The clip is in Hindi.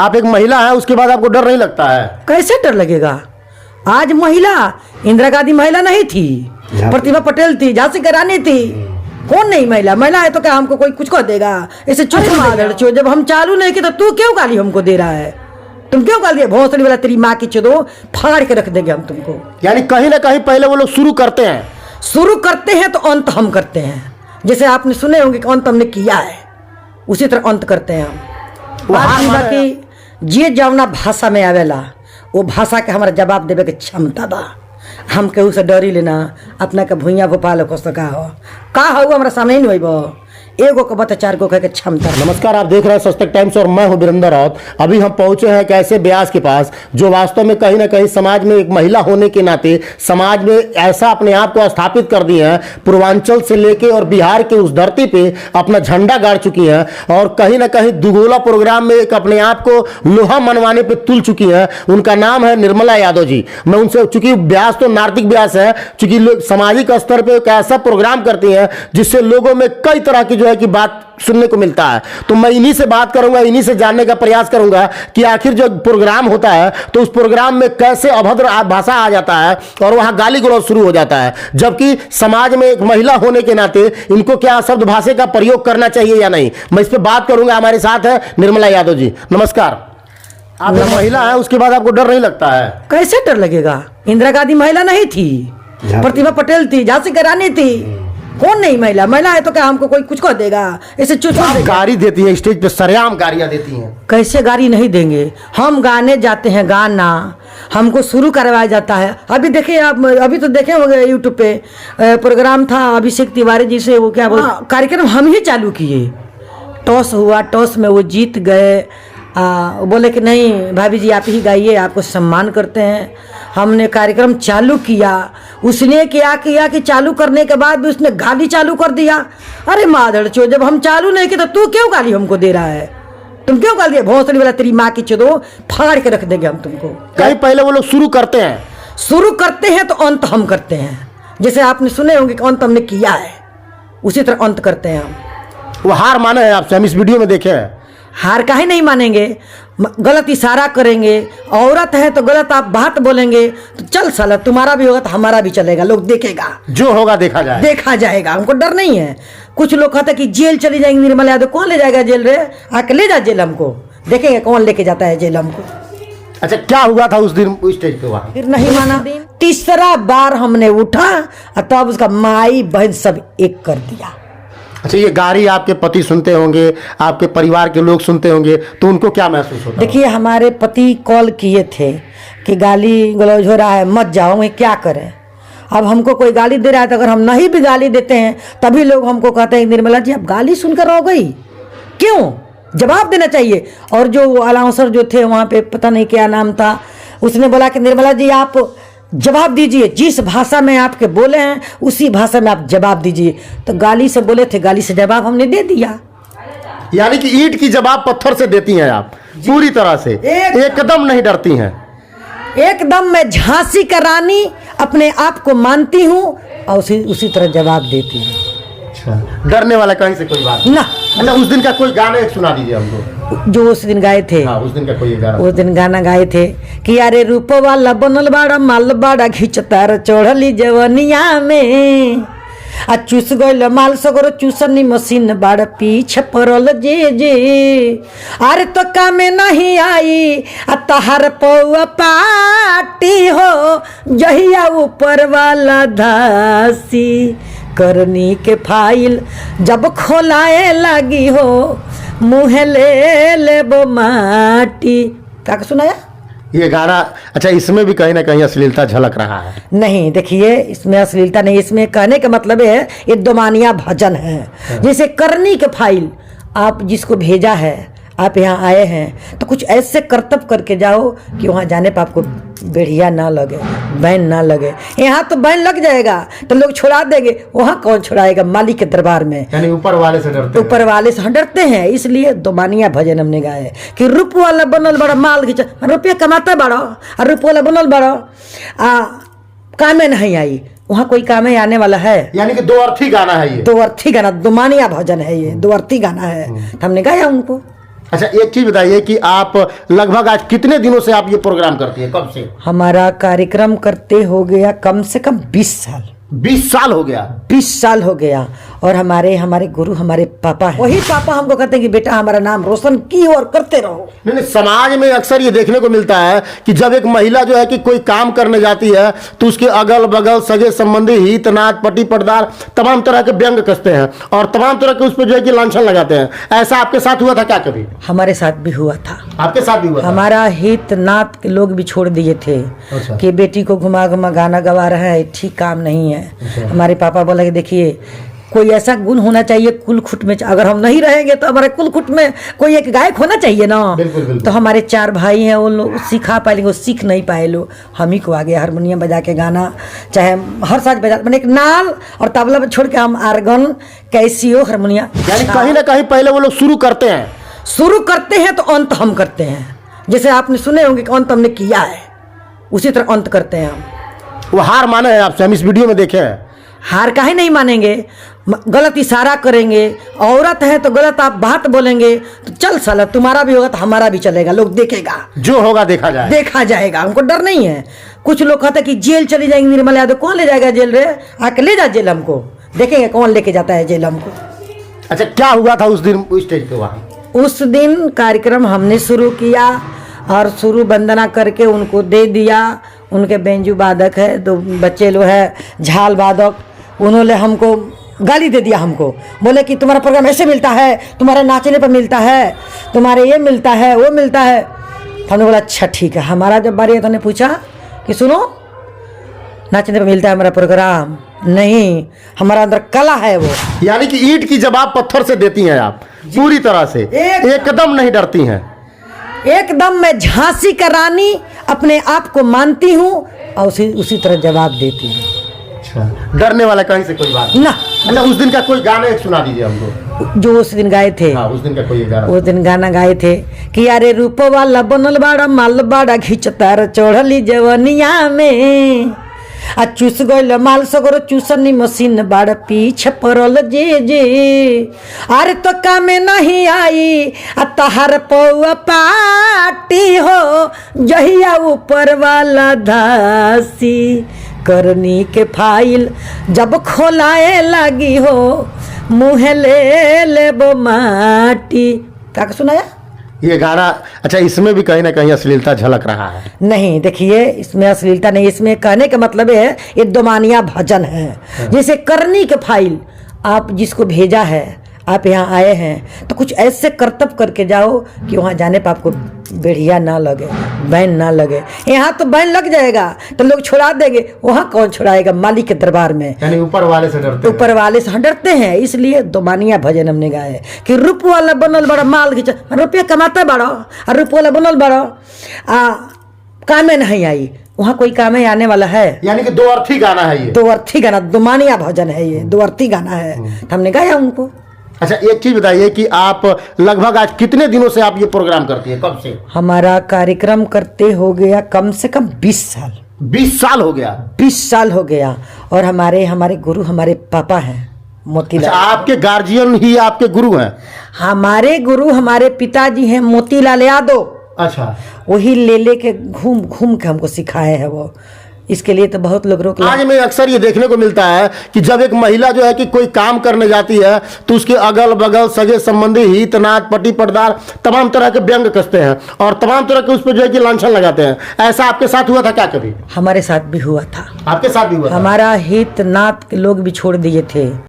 आप एक महिला है, उसके बाद आपको डर नहीं लगता है? कैसे डर लगेगा? आज महिला, इंदिरा गांधी महिला नहीं थी, प्रतिभा पटेल थी, झांसी की रानी थी। कौन नहीं महिला? महिला है तो क्या हमको कोई कुछ कर देगा? ऐसे चुप जब हम चालू नहीं किए तो तू क्यों गाली हमको दे रहा है? तुम क्यों गाली? भोसड़ी वाला तेरी माँ की चोदो, फाड़ के रख देंगे हम तुमको। यानी कहीं ना कहीं पहले वो लोग शुरू करते हैं तो अंत हम करते हैं। जैसे आपने सुने होंगे कि अंत हमने किया है, उसी तरह अंत करते हैं हम। बाकी जे जवना भाषा में आवेला वो भाषा के हमारा जवाब देवे के क्षमता बा। हम केहू से डरी लेना, अपना के भुइया भोपाल को सका हो का हो हमारा सामने नहीं होइबो। एगो को बता चार को कह के क्षमता। नमस्कार, आप देख रहे हैं सच टाइम्स और मैं हूं वीरेंद्र राउत। अभी हम पहुंचे हैं एक ऐसे ब्यास के पास जो वास्तव में कहीं ना कहीं समाज में एक महिला होने के नाते समाज में ऐसा अपने आप को स्थापित कर दिए हैं, पूर्वांचल से लेके और बिहार के उस धरती पे अपना झंडा गाड़ चुकी हैं और कहीं ना कहीं दुगोला प्रोग्राम में एक अपने आप को लोहा मनवाने पर तुल चुकी हैं। उनका नाम है निर्मला यादव जी। मैं उनसे, चूंकि ब्यास तो नार्तिक ब्यास है, चूंकि लोग सामाजिक स्तर पर एक ऐसा प्रोग्राम करती हैं जिससे लोगों में कई तरह की जो है कि बात सुनने को मिलता है। तो मैं इन्हीं से बात करूंगा, इन्हीं से जानने का प्रयास करूंगा कि आखिर जो प्रोग्राम होता है तो उस प्रोग्राम में कैसे अभद्र भाषा आ जाता है और वहां गाली गलौज शुरू हो जाता है, जबकि समाज में एक महिला होने के नाते इनको क्या शब्द भाषा का प्रयोग करना चाहिए या नहीं, मैं इस पर बात करूंगा। हमारे साथ है निर्मला यादव जी। नमस्कार। आप एक महिला है, उसके बाद आपको डर नहीं लगता है? कैसे डर लगेगा? इंदिरा गांधी महिला नहीं थी, प्रतिभा पटेल थी, झांसी की रानी थी। कौन नहीं महिला? महिला है तो क्या हमको कोई कुछ कर देगा? ऐसे चुप गाड़ी देती है, स्टेज पे सरेआम गालियां देती हैं। कैसे गाड़ी नहीं देंगे? हम गाने जाते हैं, गाना हमको शुरू करवाया जाता है। अभी देखिए आप, अभी तो देखे होंगे यूट्यूब पे प्रोग्राम था अभिषेक तिवारी जी से, वो क्या बोल कार्यक्रम हम ही चालू किए। टॉस हुआ, टॉस में वो जीत गए। बोले कि नहीं भाभी जी आप ही गाइए, आपको सम्मान करते हैं। हमने कार्यक्रम चालू किया, उसने क्या किया कि चालू करने के बाद भी उसने गाली चालू कर दिया। अरे माधड़ चो, जब हम चालू नहीं किए तो तू क्यों गाली हमको दे रहा है? तुम क्यों गाली? भोसड़ी वाला तेरी माँ की चोदो, फाड़ के रख देंगे हम तुमको। कहीं पहले वो लोग शुरू करते हैं तो अंत हम करते हैं। जैसे आपने सुने होंगे कि अंत हमने किया है, उसी तरह अंत करते हैं हम। वो हार माने हैं आपसे, हम इस वीडियो में देखे हैं। हार काहे नहीं मानेंगे? गलत इशारा करेंगे, औरत है तो गलत आप बात बोलेंगे तो चल साला तुम्हारा भी होगा तो हमारा भी चलेगा, लोग देखेगा, जो होगा देखा जाएगा। हमको डर नहीं है। कुछ लोग कहते कि जेल चली जाएंगे निर्मला यादव। कौन ले जाएगा जेल रे? आके ले जा जेल हमको, देखेंगे कौन लेके जाता है जेल हमको। अच्छा, क्या हुआ था उस दिन उस स्टेज पे? वहां फिर नहीं माना। तीसरा बार हमने उठा और तब उसका माई बहन सब एक कर दिया। अच्छा, ये गाली आपके पति सुनते होंगे, आपके परिवार के लोग सुनते होंगे, तो उनको क्या महसूस होता है? देखिए, हमारे पति कॉल किए थे कि गाली गलौज हो रहा है, मत जाओ। मैं क्या करें? अब हमको कोई गाली दे रहा है तो अगर हम नहीं भी गाली देते हैं तभी लोग हमको कहते हैं निर्मला जी आप गाली सुनकर रह गई, क्यों? जवाब देना चाहिए। और जो अलाउंसर जो थे वहाँ पे, पता नहीं क्या नाम था, उसने बोला कि निर्मला जी आप जवाब दीजिए, जिस भाषा में आपके बोले हैं उसी भाषा में आप जवाब दीजिए। तो गाली से बोले थे, गाली से जवाब हमने दे दिया। यानी कि ईंट की जवाब पत्थर से देती हैं आप, पूरी तरह से, एकदम नहीं डरती हैं। एकदम मैं झांसी का रानी अपने आप को मानती हूँ और उसी तरह जवाब देती हूँ। अच्छा, डरने वाला कहीं से कोई बात ना। अच्छा, उस दिन का कोई गाना एक सुना दीजिए हमको, जो उस दिन गाए थे। हाँ, उस दिन का कोई गाना। उस दिन गाना गाए थे कि अरे रूप वाला बनल बाड़ा, माल बाड़ा घिचतार चढ़ली जवनिया में, आ चूस गइल माल सगरो चूसनी मशीन बाड़ा पीछे पड़ल जे जे, अरे तो कामे नहीं आई आ तहार पौआ पाटी हो, जहिया ऊपर वाला धासी करनी के फाइल जब खोलाए लगी हो, मुँह ले बो माटी। क्या सुनाया ये गाना? अच्छा, इसमें भी कहीं ना कहीं अश्लीलता झलक रहा है? नहीं, देखिए इसमें अश्लीलता नहीं, इसमें कहने का मतलब है ये दोमानिया भजन है। जैसे करनी के फाइल आप जिसको भेजा है, आप यहाँ आए हैं तो कुछ ऐसे कर्तव्य करके जाओ कि वहाँ जाने पर आपको बेड़िया ना लगे, बैन ना लगे। यहाँ तो बैन लग जाएगा तो लोग छुड़ा देंगे, वहाँ कौन छुड़ाएगा? मालिक के दरबार में। यानी ऊपर वाले से डरते हैं। ऊपर वाले से डरते हैं, इसलिए दोमानिया भजन हमने गाए कि रूप वाला बनल बड़ा माल खींचा, रुपया कमाता बड़ा और रूप वाला बनल बड़ा कामे नहीं आई, वहाँ कोई कामे आने वाला है? यानी कि दो अर्थी गाना है ये। दो अर्थी गाना, दोमानिया भजन है ये, दो अर्थी गाना है। हमने गाया उनको। अच्छा, एक चीज बताइए कि आप लगभग आज कितने दिनों से आप ये प्रोग्राम करती है, कब से? हमारा कार्यक्रम करते हो गया कम से कम 20 साल। 20 साल हो गया। 20 साल हो गया। और हमारे गुरु हमारे पापा हैं। वही पापा हमको कहते हैं कि बेटा हमारा नाम रोशन की और करते रहो। नहीं, समाज में अक्सर ये देखने को मिलता है कि जब एक महिला जो है कि कोई काम करने जाती है तो उसके अगल बगल सगे संबंधी हित नात पति पटदार तमाम तरह के व्यंग कसते हैं और तमाम तरह के उस पर जो है कि लांछन लगाते हैं। ऐसा आपके साथ हुआ था क्या कभी? हमारे साथ भी हुआ था। आपके साथ भी हुआ था? हमारा हित नात के लोग भी छोड़ दिए थे। अच्छा। कि बेटी को घुमा घुमा गाना गवा रहा है, ठीक काम नहीं है। अच्छा। हमारे पापा बोला कि देखिए कोई ऐसा गुण होना चाहिए कुल खुट में, अगर हम नहीं रहेंगे तो हमारे कुल खुट में कोई एक गायक होना चाहिए ना। बिल्कुल, बिल्कुल। तो हमारे 4 भाई हैं, वो लोग सिखा पाए लेकिन वो सीख नहीं पाए लोग। हम ही को आगे हारमोनियम बजा के गाना, चाहे हर साज बजा, मैंने एक नाल और तबला पर छोड़ के हम आर्गन कैसियो हारमोनियम। यानी कहीं ना कहीं पहले वो लोग शुरू करते हैं तो अंत हम करते हैं। जैसे आपने सुने होंगे कि अंत हमने किया है, उसी तरह अंत करते हैं हम। वो हार माने हैं आपसे, हम इस वीडियो में देखे हैं। हार काहे नहीं मानेंगे? गलत इशारा करेंगे, औरत है तो गलत आप बात बोलेंगे तो चल साला तुम्हारा भी होगा तो हमारा भी चलेगा, लोग देखेगा, जो होगा देखा जाएगा। हमको डर नहीं है। कुछ लोग कहते हैं कि जेल चली जाएंगे निर्मला यादव। कौन ले जाएगा जेल रे? आके ले जा जेल हमको, देखेंगे कौन लेके जाता है जेल हमको। अच्छा, क्या हुआ था उस दिन उस स्टेज पे वहाँ? उस दिन कार्यक्रम हमने शुरू किया और शुरू वंदना करके उनको दे दिया। उनके बेंजू वादक है, 2 बच्चे लोग है झाल वादक, उन्होंने हमको गाली दे दिया। हमको बोले कि तुम्हारा प्रोग्राम ऐसे मिलता है, तुम्हारे नाचने पर मिलता है, तुम्हारे ये मिलता है वो मिलता है। हमने बोला अच्छा ठीक है। हमारा जब बारी है तो हमने पूछा कि सुनो, नाचने पर मिलता है हमारा प्रोग्राम नहीं, हमारा अंदर कला है वो। यानी कि ईंट की जवाब पत्थर से देती हैं आप पूरी तरह से, एकदम नहीं डरती हैं। एकदम मैं झांसी का रानी अपने आप को मानती हूँ और उसी तरह जवाब देती हूँ। अच्छा, डरने वाला कहीं से कोई बात ना। अच्छा, उस दिन का कोई गाना एक सुना दीजिए हमको। जो उस दिन गाए थे। हाँ, उस दिन का कोई गाना। उस दिन गाना गाए थे कि अरे रूप वाला बनल बाड़ा माल बाड़ा खिंचतार चढ़ली जवनिया में, आ चूस गइल माल सगरो चूसनी मशीन बाड़ पीछे पड़ल जे अरे तो कामे नहीं आई आ तहार पौआ पाटी हो जहिया ऊपर वाला धासी करनी के फाइल जब खोलाए लगी हो मुँह ले लेबो माटी। क्या सुनाया ये गाना? अच्छा, इसमें भी कहीं ना कहीं अश्लीलता झलक रहा है। नहीं, देखिए इसमें अश्लीलता नहीं, इसमें कहने का मतलब है ये दोमानिया भजन है। जैसे करनी के फाइल आप जिसको भेजा है, आप यहाँ आए हैं तो कुछ ऐसे कर्तव्य करके जाओ कि वहाँ जाने पर आपको बेड़िया ना लगे, बैन ना लगे। यहाँ तो बैन लग जाएगा तो लोग छुड़ा देंगे, वहाँ कौन छुड़ाएगा? मालिक के दरबार में। यानी ऊपर वाले से डरते हैं। ऊपर वाले से डरते हैं, इसलिए दोमानिया भजन हमने गाए कि रूप वाला बनल बड़ा माल खींचा, रुपया कमाता बड़ा और रूप वाला बनल बड़ा कामे नहीं आई, वहाँ कोई कामे आने वाला है? यानी कि 2 अर्थी गाना है ये। 2 अर्थी गाना, दोमानिया भजन है ये, 2 अर्थी गाना है। हमने गाया उनको। अच्छा, एक चीज बताइए कि आप लगभग आज कितने दिनों से आप ये प्रोग्राम करती है, कब से? हमारा कार्यक्रम करते हो गया कम से कम 20 साल। 20 साल हो गया। 20 साल हो गया। और हमारे गुरु हमारे पापा हैं मोतीलाल। अच्छा, आपके गार्जियन ही आपके गुरु हैं? हमारे गुरु हमारे पिताजी हैं मोतीलाल यादव। अच्छा, वही ले के घूम घूम के हमको सिखाए हैं वो। इसके लिए तो बहुत लोग रोक आज में अक्सर ये देखने को मिलता है कि जब एक महिला जो है कि कोई काम करने जाती है तो उसके अगल बगल सगे संबंधी हित नात पति पटदार तमाम तरह के व्यंग कसते हैं और तमाम तरह के उस पर जो है कि लांछन लगाते हैं। ऐसा आपके साथ हुआ था क्या कभी? हमारे साथ भी हुआ था। आपके साथ भी हुआ था? हमारा हित नात के लोग भी छोड़ दिए थे।